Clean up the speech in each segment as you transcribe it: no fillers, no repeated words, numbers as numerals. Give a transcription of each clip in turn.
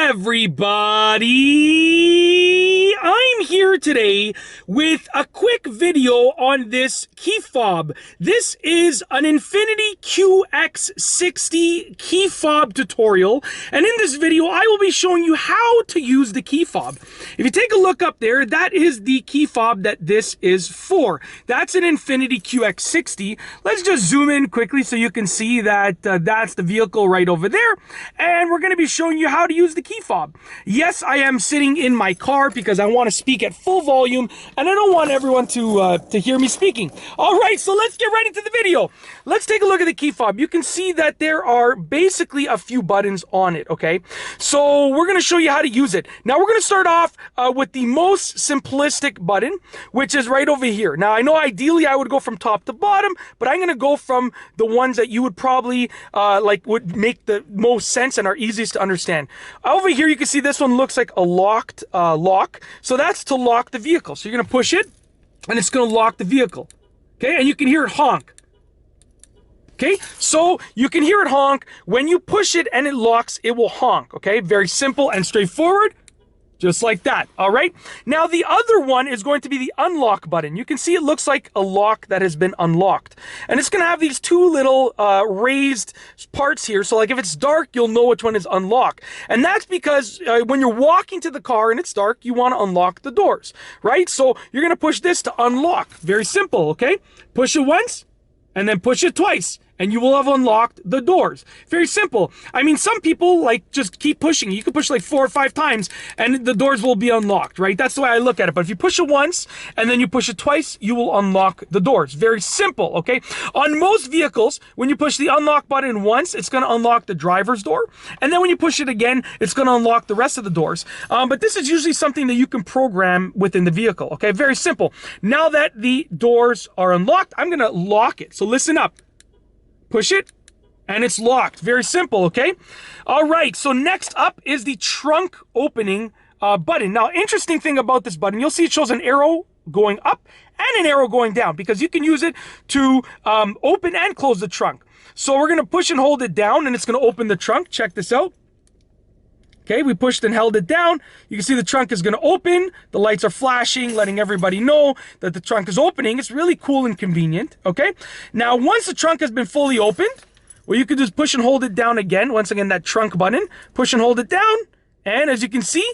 everybody! I'm here today with a quick video on this key fob. This is an Infiniti QX60 key fob tutorial, and in this video I will be showing you how to use the key fob. If you take a look up there, that is the key fob that this is for. That's an Infiniti QX60. Let's just zoom in quickly so you can see that that's the vehicle right over there, and we're going to be showing you how to use the key fob. Yes, I am sitting in my car because I want to speak at full volume and I don't want everyone to hear me speaking. All right, so let's get right into the video. Let's take a look at the key fob. You can see that there are basically a few buttons on it, okay? So we're going to show you how to use it. Now we're going to start off with the most simplistic button, which is right over here. Now I know ideally I would go from top to bottom, but I'm going to go from the ones that you would probably would make the most sense and are easiest to understand. Over here you can see this one looks like a locked lock. So that's to lock the vehicle. So you're going to push it and it's going to lock the vehicle. Okay, and you can hear it honk. Okay, so you can hear it honk. When you push it and it locks, it will honk. Okay, very simple and straightforward. Just like that, all right? Now, the other one is going to be the unlock button. You can see it looks like a lock that has been unlocked. And it's gonna have these two little raised parts here. So like if it's dark, you'll know which one is unlocked. And that's because when you're walking to the car and it's dark, you wanna unlock the doors, right? So you're gonna push this to unlock. Very simple, okay? Push it once and then push it twice, and you will have unlocked the doors. Very simple. I mean, some people like just keep pushing. You can push like 4 or 5 times and the doors will be unlocked, right? That's the way I look at it. But if you push it once and then you push it twice, you will unlock the doors. Very simple, okay? On most vehicles, when you push the unlock button once, it's gonna unlock the driver's door. And then when you push it again, it's gonna unlock the rest of the doors. But this is usually something that you can program within the vehicle, okay? Very simple. Now that the doors are unlocked, I'm gonna lock it. So listen up. Push it, and it's locked. Very simple, okay? All right, so next up is the trunk opening button. Now, interesting thing about this button, you'll see it shows an arrow going up and an arrow going down because you can use it to open and close the trunk. So we're gonna push and hold it down, and it's gonna open the trunk. Check this out. Okay, we pushed and held it down. You can see the trunk is going to open. The lights are flashing, letting everybody know that the trunk is opening. It's really cool and convenient, okay? Now, once the trunk has been fully opened, well, you can just push and hold it down again. Once again, that trunk button. Push and hold it down. And as you can see,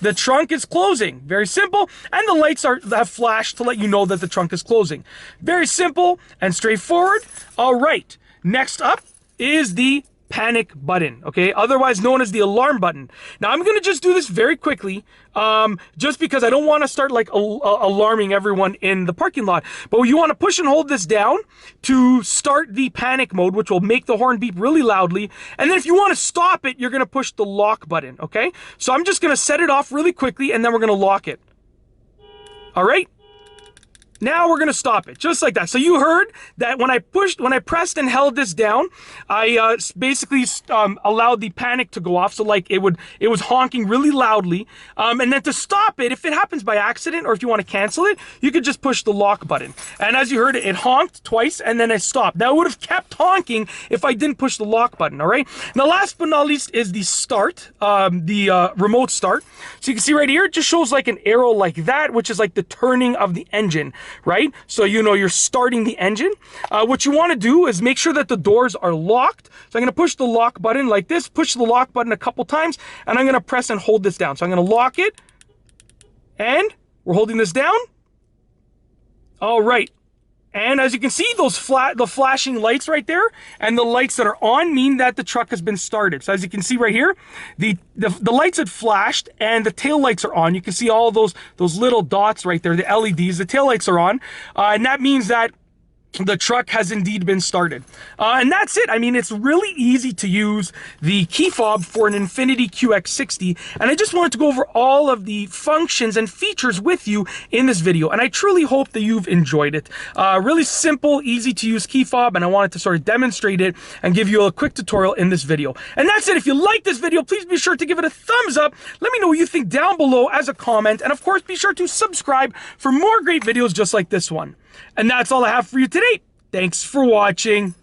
the trunk is closing. Very simple. And the lights have flashed to let you know that the trunk is closing. Very simple and straightforward. All right, next up is the panic button, okay, otherwise known as the alarm button. Now I'm going to just do this very quickly just because I don't want to start like alarming everyone in the parking lot, but you want to push and hold this down to start the panic mode, which will make the horn beep really loudly. And then if you want to stop it, you're going to push the lock button, okay? So I'm just going to set it off really quickly and then we're going to lock it. All right, now we're going to stop it, just like that. So you heard that when I pressed and held this down, I basically allowed the panic to go off. So like it was honking really loudly. And then to stop it, if it happens by accident or if you want to cancel it, you could just push the lock button. And as you heard, it honked twice and then it stopped. Now it would have kept honking if I didn't push the lock button, all right? Now last but not least is the start, the remote start. So you can see right here, it just shows like an arrow like that, which is like the turning of the engine. Right? So you know you're starting the engine. What you want to do is make sure that the doors are locked. So I'm going to push the lock button like this, push the lock button a couple times, and I'm going to press and hold this down. So I'm going to lock it, and we're holding this down. All right. And as you can see, the flashing lights right there and the lights that are on mean that the truck has been started. So as you can see right here, the lights had flashed and the tail lights are on. You can see all those little dots right there, the LEDs, the tail lights are on. And that means that the truck has indeed been started. And that's it. I mean, it's really easy to use the key fob for an Infiniti QX60. And I just wanted to go over all of the functions and features with you in this video. And I truly hope that you've enjoyed it. Really simple, easy to use key fob. And I wanted to sort of demonstrate it and give you a quick tutorial in this video. And that's it. If you like this video, please be sure to give it a thumbs up. Let me know what you think down below as a comment. And of course, be sure to subscribe for more great videos just like this one. And that's all I have for you today. Thanks for watching.